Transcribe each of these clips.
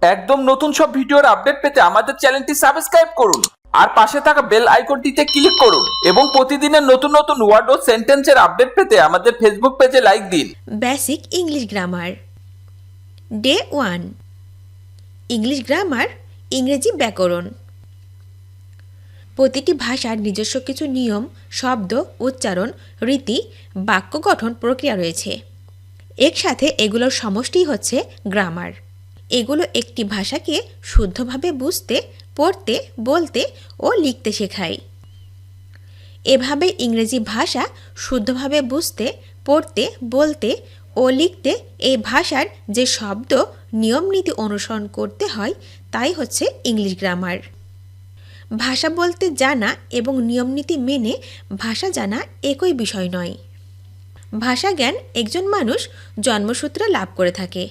একদম নতুন সব ভিডিওর আপডেট পেতে আমাদের চ্যানেলটি সাবস্ক্রাইব করুন আর পাশে থাকা বেল আইকনটিতে ক্লিক করুন এবং প্রতিদিনের নতুন নতুন ওয়ার্ড ও সেন্টেন্সের আপডেট পেতে আমাদের ফেসবুক পেজে লাইক দিন। Basic English grammar day 1 English grammar ইংরেজি ব্যাকরণ। প্রতিটি ভাষার নিজস্ব কিছু নিয়ম, শব্দ, উচ্চারণ, রীতি, বাক্য গঠন প্রক্রিয়া রয়েছে। একসাথে এগুলোর সমষ্টিই হচ্ছে গ্রামার। এগুলো একটি ভাষাকে শুদ্ধভাবে বুঝতে, পড়তে, বলতে ও লিখতে শেখায়। এভাবে ইংরেজি ভাষা শুদ্ধভাবে বুঝতে, পড়তে, বলতে ও লিখতে এই ভাষার যে শব্দ নিয়ম নীতি অনুসরণ করতে হয় তাই হচ্ছে ইংলিশ গ্রামার। ভাষা বলতে জানা এবং নিয়মনীতি মেনে ভাষা জানা একই বিষয় নয়। ভাষা জ্ঞান একজন মানুষ জন্মসূত্রে লাভ করে থাকে।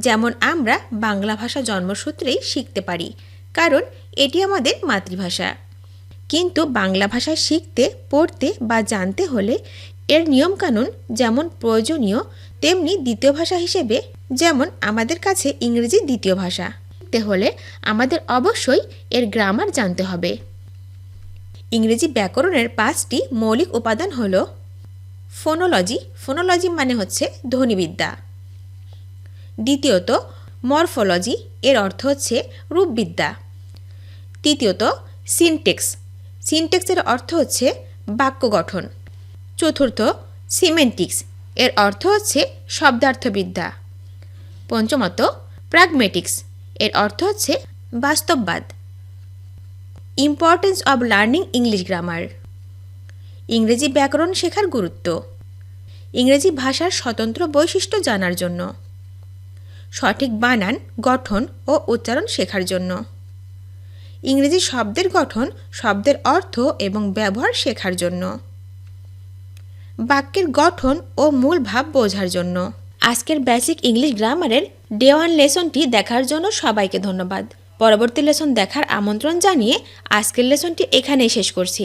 যেমন আমরা বাংলা ভাষা জন্মসূত্রেই শিখতে পারি, কারণ এটি আমাদের মাতৃভাষা। কিন্তু বাংলা ভাষা শিখতে, পড়তে বা জানতে হলে এর নিয়মকানুন যেমন প্রয়োজনীয়, তেমনি দ্বিতীয় ভাষা হিসেবে যেমন আমাদের কাছে ইংরেজি দ্বিতীয় ভাষা শিখতে হলে আমাদের অবশ্যই এর গ্রামার জানতে হবে। ইংরেজি ব্যাকরণের 5টি মৌলিক উপাদান হল ফোনোলজি। ফোনোলজি মানে হচ্ছে ধ্বনিবিদ্যা। দ্বিতীয়ত মরফোলজি, এর অর্থ হচ্ছে রূপবিদ্যা। তৃতীয়ত সিনটেক্স। সিনটেক্সের অর্থ হচ্ছে বাক্য গঠন। চতুর্থ সিমেন্টিক্স, এর অর্থ হচ্ছে শব্দার্থবিদ্যা। পঞ্চমত প্র্যাগমেটিক্স, এর অর্থ হচ্ছে বাস্তববাদ। Importance of learning English grammar. ইংরেজি ব্যাকরণ শেখার গুরুত্ব। ইংরেজি ভাষার স্বতন্ত্র বৈশিষ্ট্য জানার জন্য, সঠিক বানান, গঠন ও উচ্চারণ শেখার জন্য, ইংরেজি শব্দের গঠন, শব্দের অর্থ এবং ব্যবহার শেখার জন্য, বাক্যের গঠন ও মূল ভাব বোঝার জন্য। আজকের বেসিক ইংলিশ গ্রামারের ডে 1 লেসনটি দেখার জন্য সবাইকে ধন্যবাদ। পরবর্তী লেসন দেখার আমন্ত্রণ জানিয়ে আজকের লেসনটি এখানেই শেষ করছি।